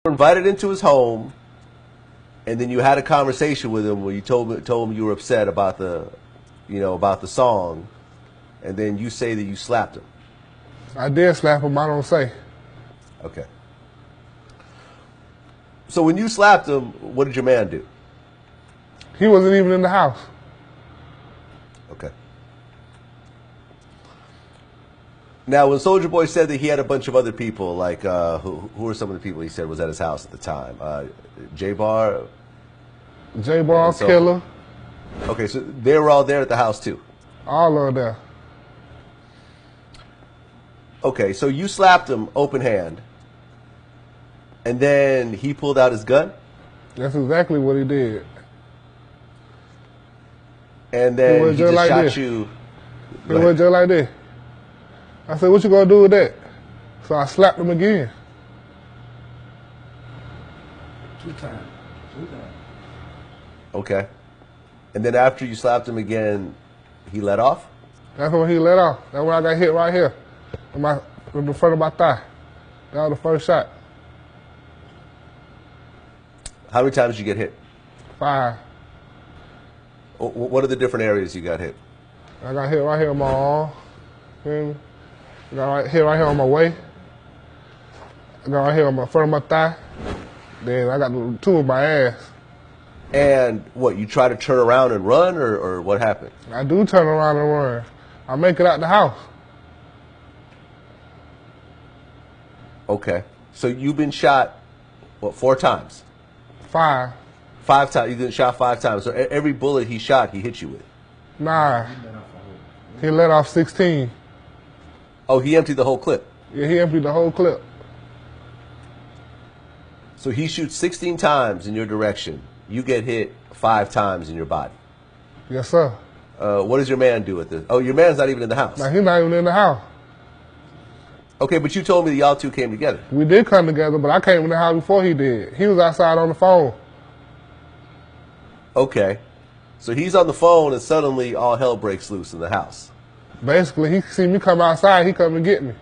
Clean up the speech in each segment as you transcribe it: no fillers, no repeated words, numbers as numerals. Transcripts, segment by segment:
invited into his home, and then you had a conversation with him where you told him you were upset about about the song, and then you say that you slapped him. I did slap him. I don't say. Okay. So when you slapped him, what did your man do? He wasn't even in the house. Okay. Now, when Soulja Boy said that he had a bunch of other people, like who were some of the people he said was at his house at the time? J-Bar? J-Bar, Killer. Okay, so they were all there at the house too? All of them there. Okay, so you slapped him open hand, and then he pulled out his gun? That's exactly what he did. And then he just like shot this. you? It was just like this. I said, what you gonna do with that? So I slapped him again. Two times. Okay. And then after you slapped him again, he let off? That's when he let off. That's when I got hit right here. In the front of my thigh. That was the first shot. How many times did you get hit? 5. What are the different areas you got hit? I got hit right here on my arm. I got hit right here on my waist. I got right here on my front of my thigh. Then I got 2 on my ass. And what, you try to turn around and run, or what happened? I do turn around and run. I make it out the house. Okay. So you've been shot, what, 4 times? 5. 5 times. You've been shot 5 times. So every bullet he shot, he hit you with? Nah. He let off 16. Oh, he emptied the whole clip? Yeah, he emptied the whole clip. So he shoots 16 times in your direction. You get hit 5 times in your body. Yes, sir. What does your man do with this? Oh, your man's not even in the house. Nah, he's not even in the house. Okay, but you told me that y'all 2 came together. We did come together, but I came in the house before he did. He was outside on the phone. Okay. So he's on the phone and suddenly all hell breaks loose in the house. Basically, he see me come outside, he come and get me.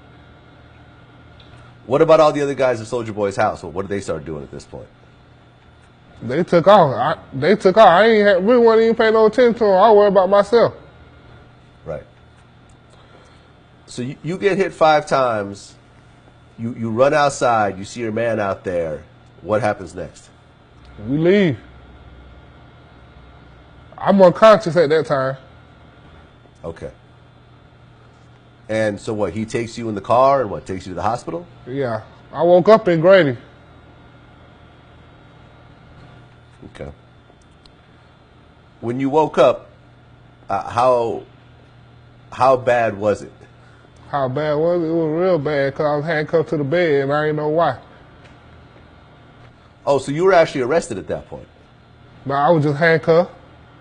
What about all the other guys at Soulja Boy's house? What did they start doing at this point? They took off. They took off. I really wasn't even paying no attention to them. I worried about myself. Right. So you get hit 5 times. You run outside. You see your man out there. What happens next? We leave. I'm unconscious at that time. Okay. And so what? He takes you in the car and what? Takes you to the hospital? Yeah. I woke up in Grady. Okay. When you woke up, how bad was it? How bad was it? It was real bad because I was handcuffed to the bed and I didn't know why. Oh, so you were actually arrested at that point? No, I was just handcuffed,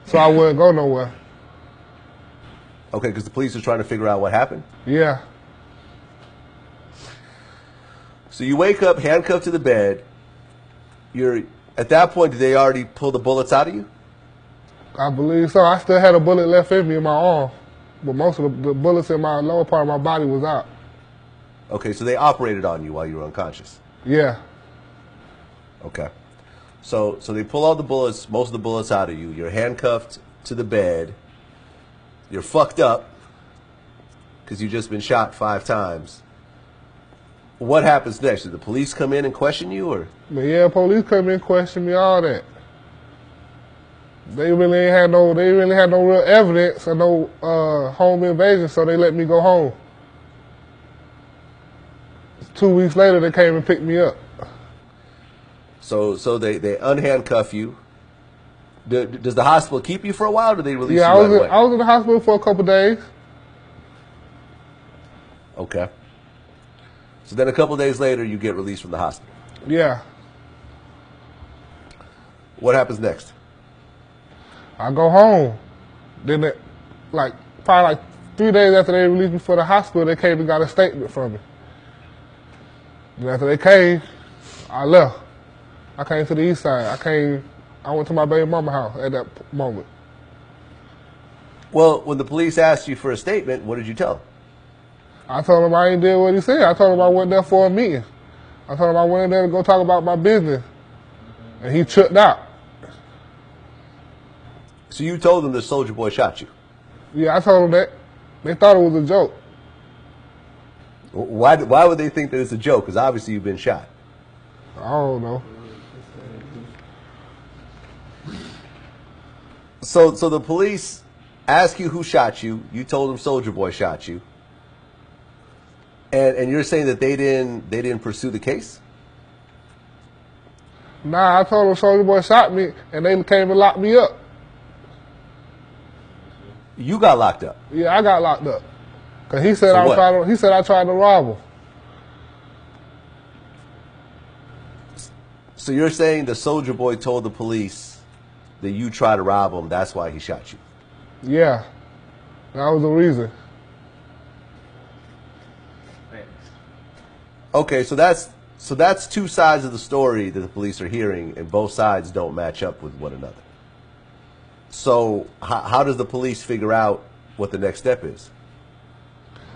so I wouldn't go nowhere. Okay, because the police are trying to figure out what happened? Yeah. So you wake up handcuffed to the bed. At that point, did they already pull the bullets out of you? I believe so. I still had a bullet left in me in my arm, but most of the bullets in my lower part of my body was out. Okay, so they operated on you while you were unconscious? Yeah. Okay. So they pull all the bullets, most of the bullets out of you. You're handcuffed to the bed. You're fucked up because you've just been shot 5 times. What happens next? Did the police come in and question you, or? But yeah, police come in and question me, all that. They really had no real evidence or no home invasion, so they let me go home. 2 weeks later, they came and picked me up. So they unhandcuff you. Does the hospital keep you for a while, or do they release you right away? I was in the hospital for a couple of days. Okay. So then a couple of days later, you get released from the hospital. Yeah. What happens next? I go home. Then, probably 3 days after they released me from the hospital, they came and got a statement from me. And after they came, I left. I came to the east side. I went to my baby mama house at that moment. Well, when the police asked you for a statement, what did you tell them? I told him I ain't did what he said. I told him I went there for a meeting. I told him I went in there to go talk about my business, and he tripped out. So you told them the Soulja Boy shot you. Yeah, I told him that. They thought it was a joke. Why would they think that it's a joke? Because obviously you've been shot. I don't know. So the police ask you who shot you. You told them Soulja Boy shot you. And you're saying that they didn't pursue the case? Nah, I told them Soulja Boy shot me, and they came and locked me up. You got locked up. Yeah, I got locked up. Cause he said For I tried to rob him. So you're saying the Soulja Boy told the police that you tried to rob him, that's why he shot you? Yeah, that was the reason. Okay, so that's two sides of the story that the police are hearing, and both sides don't match up with one another. So how does the police figure out what the next step is?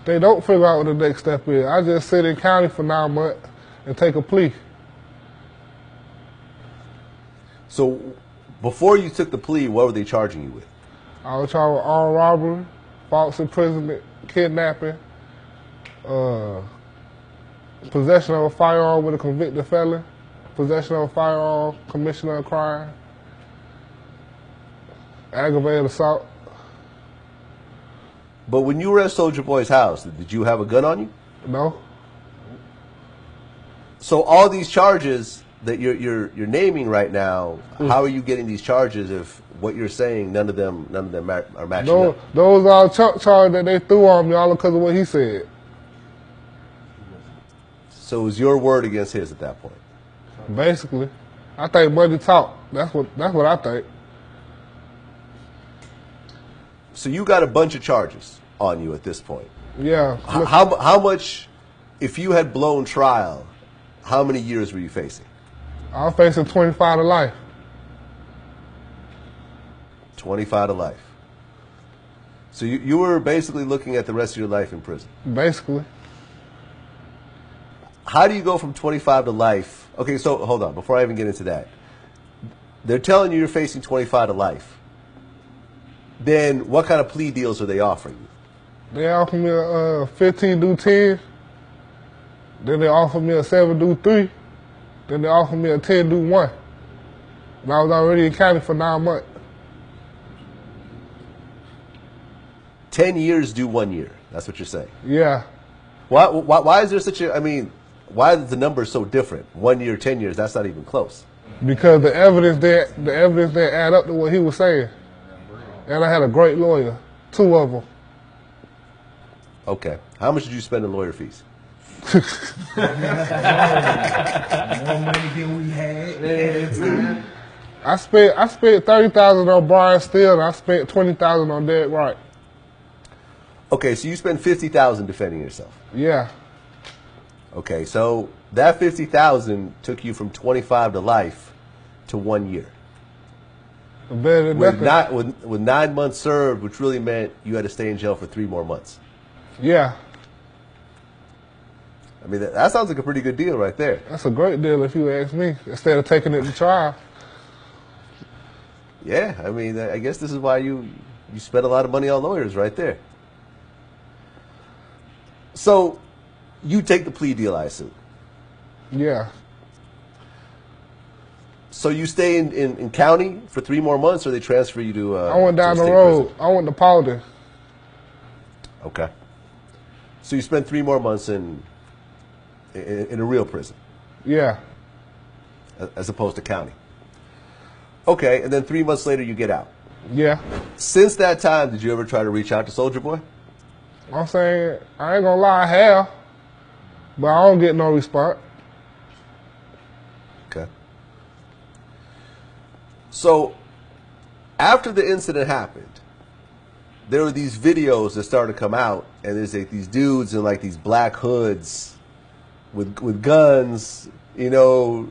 They don't figure out what the next step is. I just sit in county for 9 months and take a plea. So before you took the plea, what were they charging you with? I was charged with armed robbery, false imprisonment, kidnapping, possession of a firearm with a convicted felon, possession of a firearm, commission of a crime, aggravated assault. But when you were at Soulja Boy's house, did you have a gun on you? No. So all these charges that you're naming right now, how are you getting these charges if what you're saying none of them are matching up? Those are charges that they threw on me all because of what he said. So it was your word against his at that point. Basically, I think money talk. That's what I think. So you got a bunch of charges on you at this point. Yeah. How much, if you had blown trial, how many years were you facing? I'm facing 25 to life. 25 to life. So you were basically looking at the rest of your life in prison. Basically. How do you go from 25 to life? Okay, so hold on, before I even get into that. They're telling you you're facing 25 to life. Then what kind of plea deals are they offering you? They offered me a 15 do 10. Then they offered me a 7 do 3. Then they offered me a 10 do 1. And I was already in county for 9 months. 10 years do 1 year. That's what you're saying. Yeah. Why is there such a, I mean, why is the number so different? 1 year, 10 years, that's not even close. Because the evidence didn't add up to what he was saying. And I had a great lawyer, 2 of them. Okay. How much did you spend in lawyer fees? More money than we had at the time. I spent $30,000 on Brian Steele, and I spent $20,000 on Derek Wright. Okay, so you spent $50,000 defending yourself. Yeah. Okay, so that $50,000 took you from 25 to life to 1 year. Better than nothing. With 9 months served, which really meant you had to stay in jail for 3 more months. Yeah. I mean, that sounds like a pretty good deal right there. That's a great deal if you ask me, instead of taking it to trial. Yeah, I mean, I guess this is why you spent a lot of money on lawyers right there. So, you take the plea deal, I assume. Yeah. So you stay in county for 3 more months, or they transfer you to? I went down to the road. prison? I went to Powder. Okay. So you spent 3 more months in a real prison. Yeah. As opposed to county. Okay, and then 3 months later you get out. Yeah. Since that time, did you ever try to reach out to Soulja Boy? I'm saying, I ain't gonna lie, I have, but I don't get no response. Okay. So, after the incident happened, there were these videos that started to come out, and there's like these dudes in like these black hoods with guns, you know,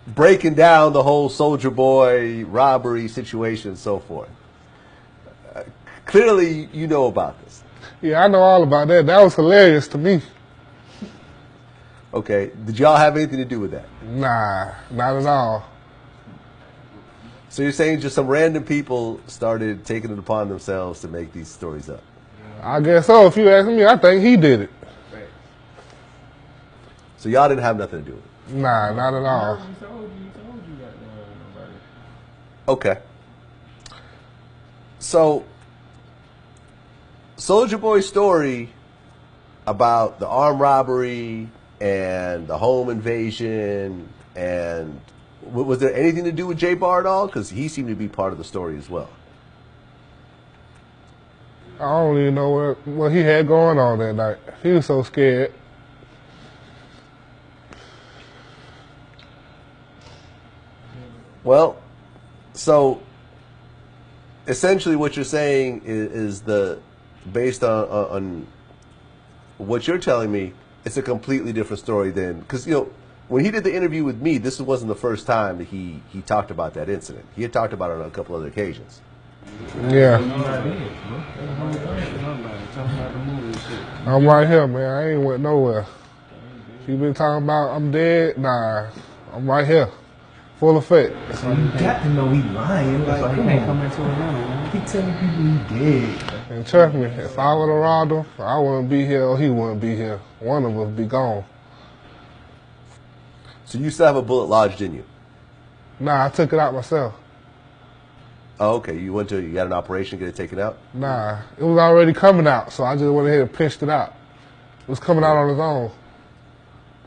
breaking down the whole Soulja Boy robbery situation and so forth. Clearly, you know about this. Yeah, I know all about that. That was hilarious to me. Okay. Did y'all have anything to do with that? Nah, not at all. So you're saying just some random people started taking it upon themselves to make these stories up? I guess so. If you ask me, I think he did it. So y'all didn't have nothing to do with it? Nah, not at all. You told you that nobody. Okay. So, Soulja Boy's story about the armed robbery and the home invasion, and was there anything to do with J Bar at all? Because he seemed to be part of the story as well. I don't even know what he had going on that night. He was so scared. Well, so essentially what you're saying is based on what you're telling me, it's a completely different story than, because, you know, when he did the interview with me, this wasn't the first time that he talked about that incident. He had talked about it on a couple other occasions. Yeah. I'm right here, man. I ain't went nowhere. You been talking about I'm dead? Nah, I'm right here. Full effect. So you got to know he lying. Like, He come can't on. come into Atlanta, man. He telling people he dead. And trust me, if I would have robbed him, I wouldn't be here or he wouldn't be here. One of us be gone. So you still have a bullet lodged in you? Nah, I took it out myself. Oh, okay. You got an operation to get it taken out? Nah, it was already coming out, so I just went ahead and pinched it out. It was coming out on its own.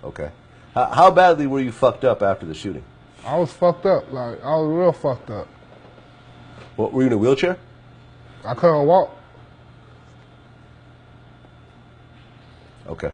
Okay. How badly were you fucked up after the shooting? I was fucked up. Like, I was real fucked up. What, were you in a wheelchair? I couldn't walk. Okay.